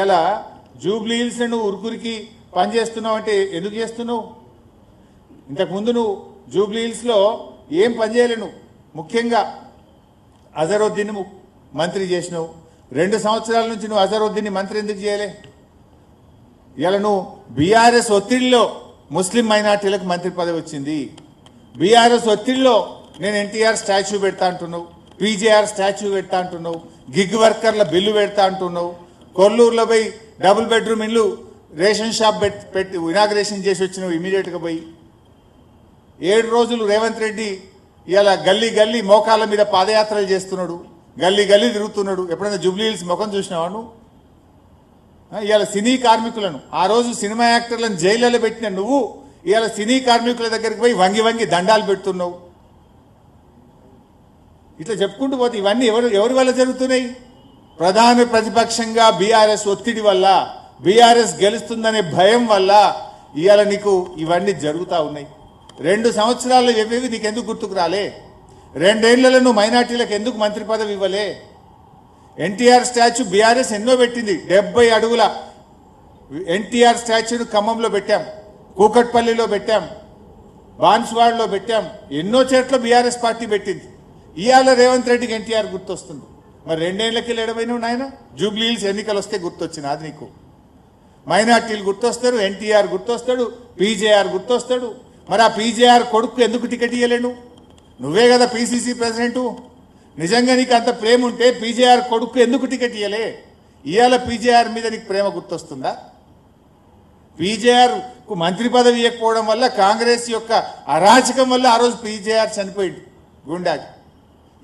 ఇలా Jubilee hills నువ్వు ఉరుకురికి పని చేస్తున్నావు అంటే ఎందుకు చేస్తున్నావు? ఇంతకుముందు నువ్వు జూబ్లీ హిల్స్లో ఏం పని చేయలేను. ముఖ్యంగా అజరుద్దీన్ మంత్రి చేసినావు. 2 సంవత్సరాల నుంచి నువ్వు అజరుద్దీన్ని మంత్రి ఎందుకు చేయలే? ఇలా నువ్వు బీఆర్ఎస్ ఒత్తిడిలో ముస్లిం మైనార్టీలకు మంత్రి పదవి వచ్చింది. బీఆర్ఎస్ ఒత్తిడిలో నేను ఎన్టీఆర్ స్టాచ్యూ పెడతా అంటున్నావు, పీజేఆర్ స్టాచ్యూ పెడతా అంటున్నావు, గిగ్ వర్కర్ల బిల్లు పెడతా అంటున్నావు, కొల్లూరులో పోయి డబుల్ బెడ్రూమ్ ఇల్లు రేషన్ షాప్ పెట్టి ఇనాగ్రేషన్ చేసి వచ్చినావు ఇమీడియట్గా పోయి. 7 రోజులు రేవంత్ రెడ్డి ఇలా గల్లీ గల్లీ మోకాళ్ళ మీద పాదయాత్రలు చేస్తున్నాడు, గల్లీ గల్లీ తిరుగుతున్నాడు. ఎప్పుడైనా జూబ్లీ హిల్స్ ముఖం చూసినావా నువ్వు? ఇవాళ సినీ కార్మికులను, ఆ రోజు సినిమా యాక్టర్లను జైళ్ళలో పెట్టిన నువ్వు ఇవాళ సినీ కార్మికుల దగ్గరికి పోయి వంగి వంగి దండాలు పెడుతున్నావు. ఇట్లా చెప్పుకుంటూ పోతే ఇవన్నీ ఎవరి వల్ల జరుగుతున్నాయి? ప్రధాన ప్రతిపక్షంగా బీఆర్ఎస్ ఒత్తిడి వల్ల, బీఆర్ఎస్ గెలుస్తుందనే భయం వల్ల ఇవాళ నీకు ఇవన్నీ జరుగుతూ ఉన్నాయి. 2 సంవత్సరాలు ఇవేవి నీకు ఎందుకు గుర్తుకు రాలే? 2 ఏళ్లలో నువ్వు మైనార్టీలకు ఎందుకు మంత్రి పదవి ఇవ్వలే? ఎన్టీఆర్ స్టాచ్యూ బీఆర్ఎస్ ఎన్నో పెట్టింది. 70 అడుగుల ఎన్టీఆర్ స్టాచ్యూను ఖమ్మంలో పెట్టాం, కూకట్పల్లిలో పెట్టాం, బాన్స్వాడలో పెట్టాం, ఎన్నో చోట్ల బీఆర్ఎస్ పార్టీ పెట్టింది. ఇవాళ రేవంత్ రెడ్డికి ఎన్టీఆర్ గుర్తొస్తుంది. మరి 2 ఏళ్లకి ఎడమైనావు నాయన? జూబ్లీ హిల్స్ ఎన్నికలు వస్తే గుర్తొచ్చింది అది నీకు. మైనార్టీలు గుర్తొస్తారు, ఎన్టీఆర్ గుర్తొస్తాడు, పీజేఆర్ గుర్తొస్తాడు. మరి ఆ పీజేఆర్ కొడుకు ఎందుకు టికెట్ ఇవ్వలేను? నువ్వే కదా పీసీసీ ప్రెసిడెంటు. నిజంగా నీకు అంత ప్రేమ ఉంటే పీజేఆర్ కొడుకు ఎందుకు టికెట్ ఇవ్వలే? ఇవాళ పీజేఆర్ మీద నీకు ప్రేమ గుర్తొస్తుందా? పీజేఆర్కు మంత్రి పదవి ఇవ్వకపోవడం వల్ల, కాంగ్రెస్ యొక్క అరాచకం వల్ల ఆ రోజు పీజేఆర్ చనిపోయింది గుండాకి.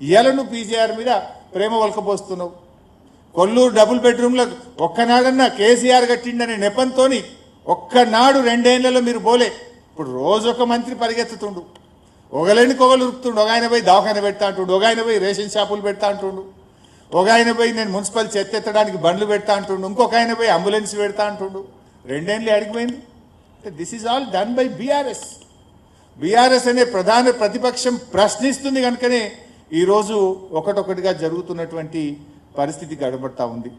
ఇవాళ నువ్వు పీజేఆర్ మీద ప్రేమ వలకపోస్తున్నావు. కొల్లూరు డబుల్ బెడ్రూమ్లో ఒక్కనాడన్నా కేసీఆర్ కట్టిండనే నెపంతో ఒక్కనాడు 2 ఏళ్లలో మీరు పోలే. ఇప్పుడు రోజు ఒక మంత్రి పరిగెత్తుతుండు, ఒకలేని కొగలు ఉరుకుతుండు. ఒక ఆయన పోయి దవాఖాన పెడతా అంటుండు, ఒక ఆయన పోయి రేషన్ షాపులు పెడతా అంటుండు, ఒక ఆయన పోయి నేను మున్సిపల్ చెత్త ఎత్తడానికి బండ్లు పెడతా అంటుండు, ఇంకొక ఆయన పోయి అంబులెన్స్ పెడతా అంటుండు. 2 ఏళ్ళు అడిగిపోయింది. This is all done by BRS. BRS అనే ప్రధాన ప్రతిపక్షం ప్రశ్నిస్తుంది కనుకనే ఈరోజు ఒకటొకటిగా జరుగుతున్నటువంటి పరిస్థితి గడబడతా ఉంది.